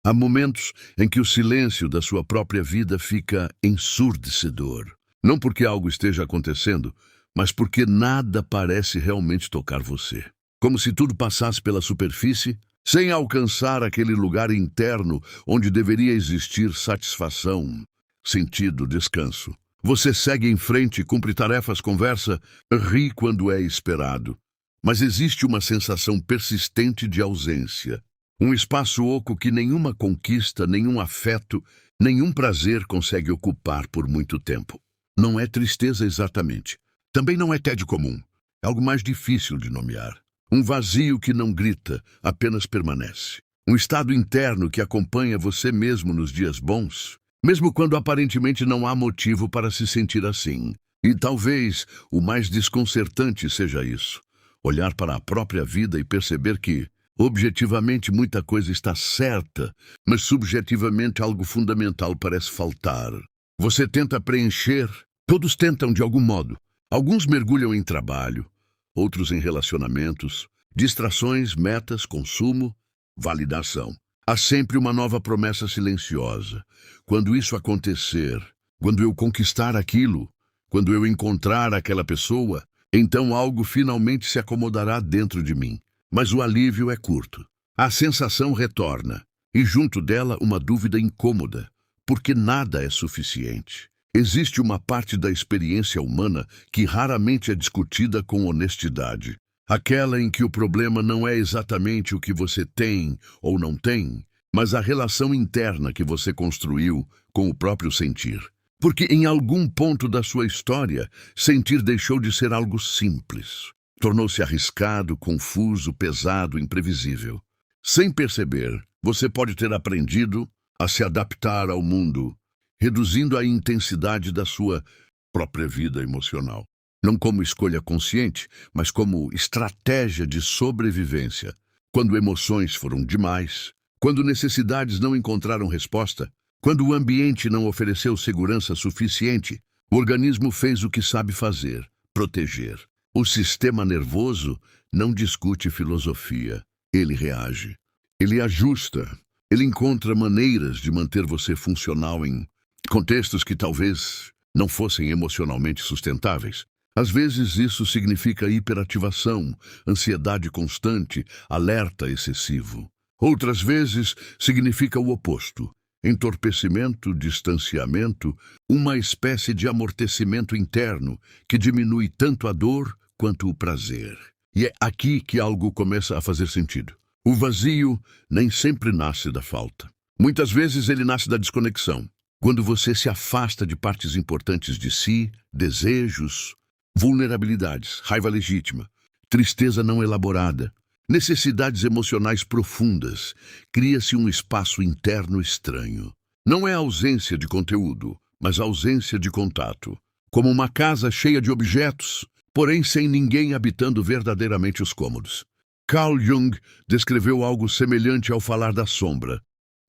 Há momentos em que o silêncio da sua própria vida fica ensurdecedor. Não porque algo esteja acontecendo, mas porque nada parece realmente tocar você. Como se tudo passasse pela superfície, sem alcançar aquele lugar interno onde deveria existir satisfação, sentido, descanso. Você segue em frente, cumpre tarefas, conversa, ri quando é esperado. Mas existe uma sensação persistente de ausência. Um espaço oco que nenhuma conquista, nenhum afeto, nenhum prazer consegue ocupar por muito tempo. Não é tristeza exatamente. Também não é tédio comum. É algo mais difícil de nomear. Um vazio que não grita, apenas permanece. Um estado interno que acompanha você mesmo nos dias bons, mesmo quando aparentemente não há motivo para se sentir assim. E talvez o mais desconcertante seja isso. Olhar para a própria vida e perceber que, objetivamente, muita coisa está certa, mas subjetivamente algo fundamental parece faltar. Você tenta preencher, todos tentam de algum modo. Alguns mergulham em trabalho, outros em relacionamentos, distrações, metas, consumo, validação. Há sempre uma nova promessa silenciosa. Quando isso acontecer, quando eu conquistar aquilo, quando eu encontrar aquela pessoa, então algo finalmente se acomodará dentro de mim. Mas o alívio é curto. A sensação retorna, e junto dela uma dúvida incômoda, porque nada é suficiente. Existe uma parte da experiência humana que raramente é discutida com honestidade. Aquela em que o problema não é exatamente o que você tem ou não tem, mas a relação interna que você construiu com o próprio sentir. Porque em algum ponto da sua história, sentir deixou de ser algo simples. Tornou-se arriscado, confuso, pesado, imprevisível. Sem perceber, você pode ter aprendido a se adaptar ao mundo, reduzindo a intensidade da sua própria vida emocional. Não como escolha consciente, mas como estratégia de sobrevivência. Quando emoções foram demais, quando necessidades não encontraram resposta, quando o ambiente não ofereceu segurança suficiente, o organismo fez o que sabe fazer, proteger. O sistema nervoso não discute filosofia, ele reage. Ele ajusta, ele encontra maneiras de manter você funcional em contextos que talvez não fossem emocionalmente sustentáveis. Às vezes isso significa hiperativação, ansiedade constante, alerta excessivo. Outras vezes significa o oposto. Entorpecimento, distanciamento, uma espécie de amortecimento interno que diminui tanto a dor quanto o prazer. E é aqui que algo começa a fazer sentido. O vazio nem sempre nasce da falta. Muitas vezes ele nasce da desconexão. Quando você se afasta de partes importantes de si, desejos, vulnerabilidades, raiva legítima, tristeza não elaborada, necessidades emocionais profundas, cria-se um espaço interno estranho. Não é ausência de conteúdo, mas ausência de contato. Como uma casa cheia de objetos, porém sem ninguém habitando verdadeiramente os cômodos. Carl Jung descreveu algo semelhante ao falar da sombra.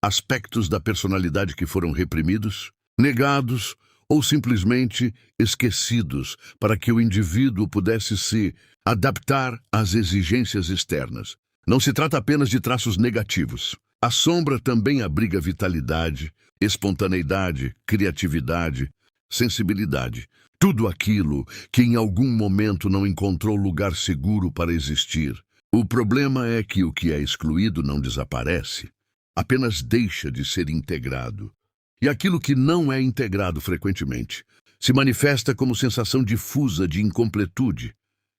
Aspectos da personalidade que foram reprimidos, negados ou simplesmente esquecidos para que o indivíduo pudesse se adaptar às exigências externas. Não se trata apenas de traços negativos. A sombra também abriga vitalidade, espontaneidade, criatividade, sensibilidade. Tudo aquilo que em algum momento não encontrou lugar seguro para existir. O problema é que o que é excluído não desaparece, apenas deixa de ser integrado. E aquilo que não é integrado frequentemente se manifesta como sensação difusa de incompletude,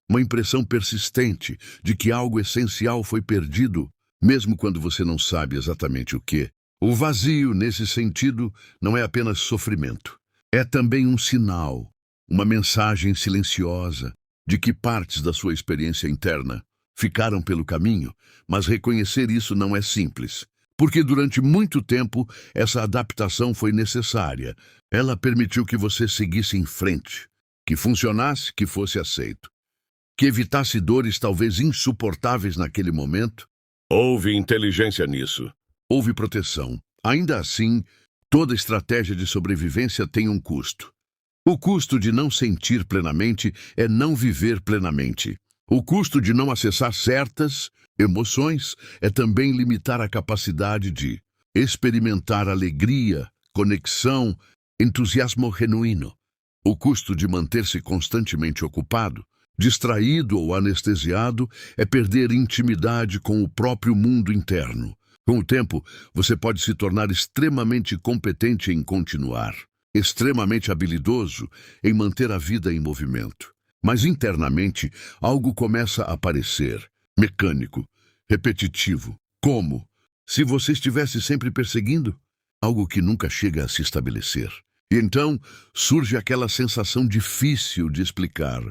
uma impressão persistente de que algo essencial foi perdido, mesmo quando você não sabe exatamente o que. O vazio, nesse sentido, não é apenas sofrimento. É também um sinal, uma mensagem silenciosa de que partes da sua experiência interna ficaram pelo caminho, mas reconhecer isso não é simples. Porque durante muito tempo essa adaptação foi necessária. Ela permitiu que você seguisse em frente, que funcionasse, que fosse aceito, que evitasse dores talvez insuportáveis naquele momento. Houve inteligência nisso. Houve proteção. Ainda assim, toda estratégia de sobrevivência tem um custo. O custo de não sentir plenamente é não viver plenamente. O custo de não acessar certas emoções é também limitar a capacidade de experimentar alegria, conexão, entusiasmo genuíno. O custo de manter-se constantemente ocupado, distraído ou anestesiado é perder intimidade com o próprio mundo interno. Com o tempo, você pode se tornar extremamente competente em continuar, extremamente habilidoso em manter a vida em movimento. Mas internamente, algo começa a aparecer, mecânico, repetitivo. Como? Se você estivesse sempre perseguindo algo que nunca chega a se estabelecer. E então surge aquela sensação difícil de explicar.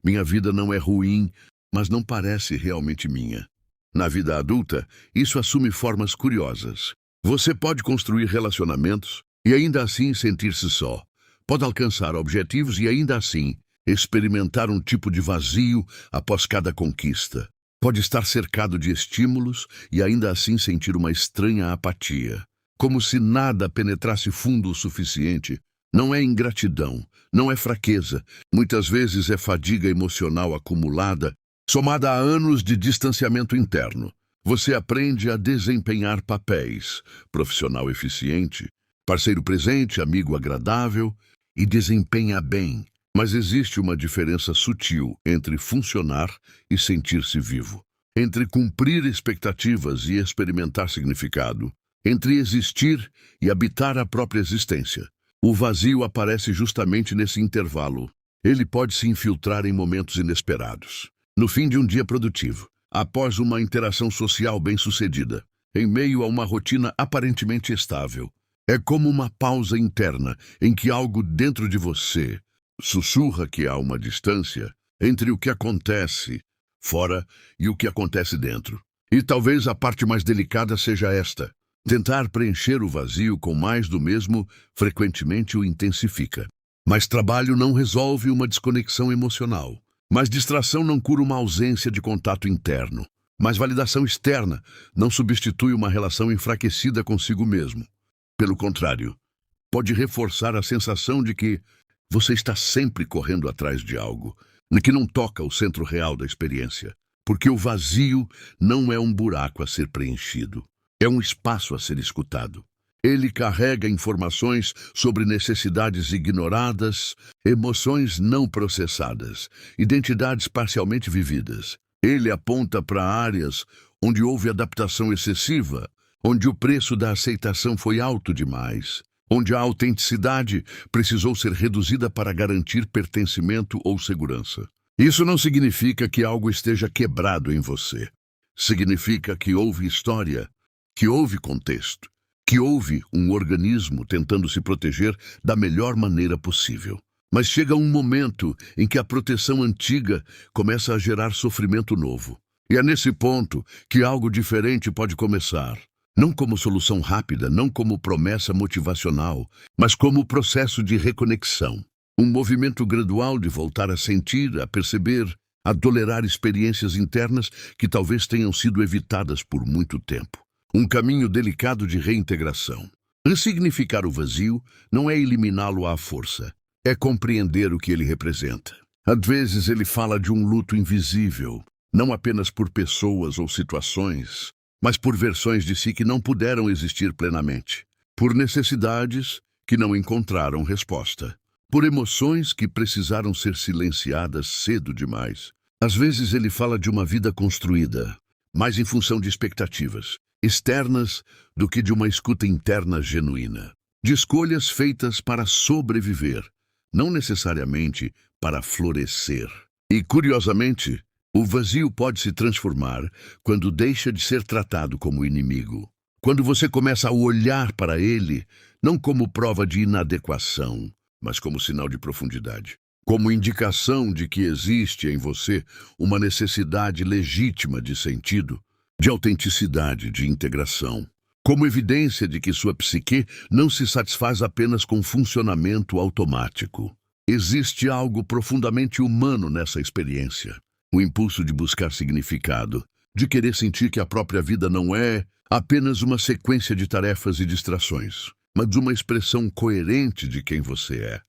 Minha vida não é ruim, mas não parece realmente minha. Na vida adulta, isso assume formas curiosas. Você pode construir relacionamentos e ainda assim sentir-se só. Pode alcançar objetivos e ainda assim experimentar um tipo de vazio após cada conquista. Pode estar cercado de estímulos e ainda assim sentir uma estranha apatia. Como se nada penetrasse fundo o suficiente. Não é ingratidão, não é fraqueza. Muitas vezes é fadiga emocional acumulada, somada a anos de distanciamento interno. Você aprende a desempenhar papéis, profissional eficiente, parceiro presente, amigo agradável, e desempenha bem. Mas existe uma diferença sutil entre funcionar e sentir-se vivo, entre cumprir expectativas e experimentar significado, entre existir e habitar a própria existência. O vazio aparece justamente nesse intervalo. Ele pode se infiltrar em momentos inesperados. No fim de um dia produtivo, após uma interação social bem-sucedida, em meio a uma rotina aparentemente estável. É como uma pausa interna em que algo dentro de você sussurra que há uma distância entre o que acontece fora e o que acontece dentro. E talvez a parte mais delicada seja esta. Tentar preencher o vazio com mais do mesmo frequentemente o intensifica. Mas trabalho não resolve uma desconexão emocional. Mas distração não cura uma ausência de contato interno. Mas validação externa não substitui uma relação enfraquecida consigo mesmo. Pelo contrário, pode reforçar a sensação de que você está sempre correndo atrás de algo, que não toca o centro real da experiência. Porque o vazio não é um buraco a ser preenchido. É um espaço a ser escutado. Ele carrega informações sobre necessidades ignoradas, emoções não processadas, identidades parcialmente vividas. Ele aponta para áreas onde houve adaptação excessiva, onde o preço da aceitação foi alto demais, onde a autenticidade precisou ser reduzida para garantir pertencimento ou segurança. Isso não significa que algo esteja quebrado em você. Significa que houve história, que houve contexto, que houve um organismo tentando se proteger da melhor maneira possível. Mas chega um momento em que a proteção antiga começa a gerar sofrimento novo. E é nesse ponto que algo diferente pode começar. Não como solução rápida, não como promessa motivacional, mas como processo de reconexão. Um movimento gradual de voltar a sentir, a perceber, a tolerar experiências internas que talvez tenham sido evitadas por muito tempo. Um caminho delicado de reintegração. Ressignificar o vazio não é eliminá-lo à força, é compreender o que ele representa. Às vezes ele fala de um luto invisível, não apenas por pessoas ou situações, mas por versões de si que não puderam existir plenamente, por necessidades que não encontraram resposta, por emoções que precisaram ser silenciadas cedo demais. Às vezes ele fala de uma vida construída, mais em função de expectativas externas do que de uma escuta interna genuína, de escolhas feitas para sobreviver, não necessariamente para florescer. E, curiosamente, o vazio pode se transformar quando deixa de ser tratado como inimigo. Quando você começa a olhar para ele, não como prova de inadequação, mas como sinal de profundidade. Como indicação de que existe em você uma necessidade legítima de sentido, de autenticidade, de integração. Como evidência de que sua psique não se satisfaz apenas com funcionamento automático. Existe algo profundamente humano nessa experiência. O impulso de buscar significado, de querer sentir que a própria vida não é apenas uma sequência de tarefas e distrações, mas uma expressão coerente de quem você é.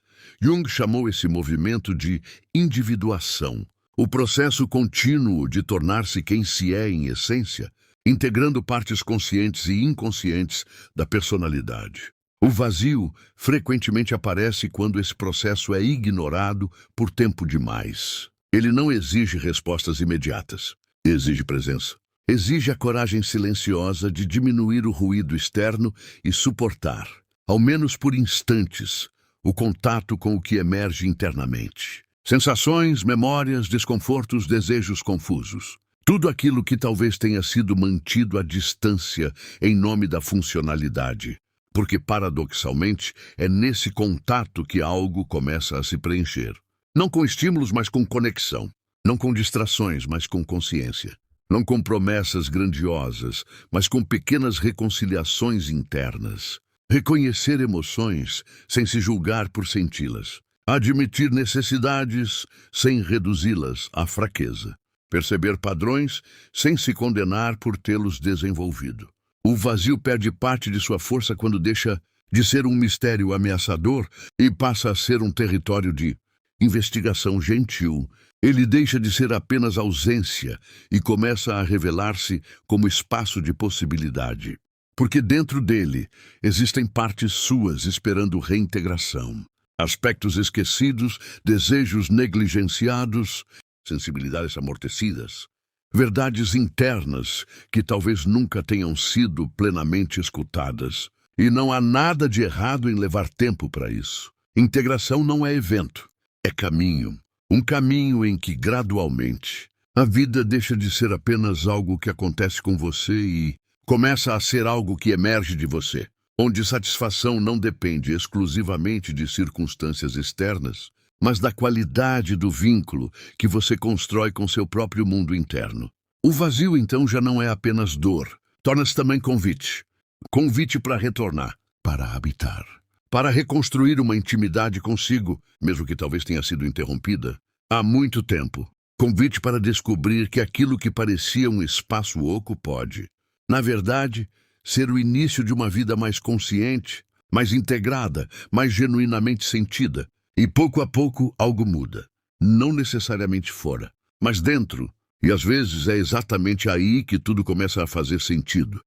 Jung chamou esse movimento de individuação, o processo contínuo de tornar-se quem se é em essência, integrando partes conscientes e inconscientes da personalidade. O vazio frequentemente aparece quando esse processo é ignorado por tempo demais. Ele não exige respostas imediatas. Exige presença. Exige a coragem silenciosa de diminuir o ruído externo e suportar, ao menos por instantes, o contato com o que emerge internamente. Sensações, memórias, desconfortos, desejos confusos. Tudo aquilo que talvez tenha sido mantido à distância em nome da funcionalidade. Porque, paradoxalmente, é nesse contato que algo começa a se preencher. Não com estímulos, mas com conexão. Não com distrações, mas com consciência. Não com promessas grandiosas, mas com pequenas reconciliações internas. Reconhecer emoções sem se julgar por senti-las. Admitir necessidades sem reduzi-las à fraqueza. Perceber padrões sem se condenar por tê-los desenvolvido. O vazio perde parte de sua força quando deixa de ser um mistério ameaçador e passa a ser um território de investigação gentil. Ele deixa de ser apenas ausência e começa a revelar-se como espaço de possibilidade. Porque dentro dele existem partes suas esperando reintegração. Aspectos esquecidos, desejos negligenciados, sensibilidades amortecidas. Verdades internas que talvez nunca tenham sido plenamente escutadas. E não há nada de errado em levar tempo para isso. Integração não é evento, é caminho. Um caminho em que, gradualmente, a vida deixa de ser apenas algo que acontece com você e começa a ser algo que emerge de você, onde satisfação não depende exclusivamente de circunstâncias externas, mas da qualidade do vínculo que você constrói com seu próprio mundo interno. O vazio, então, já não é apenas dor, torna-se também convite. Convite para retornar, para habitar. Para reconstruir uma intimidade consigo, mesmo que talvez tenha sido interrompida, há muito tempo. Convite para descobrir que aquilo que parecia um espaço oco pode, na verdade, ser o início de uma vida mais consciente, mais integrada, mais genuinamente sentida. E pouco a pouco algo muda. Não necessariamente fora, mas dentro. E às vezes é exatamente aí que tudo começa a fazer sentido.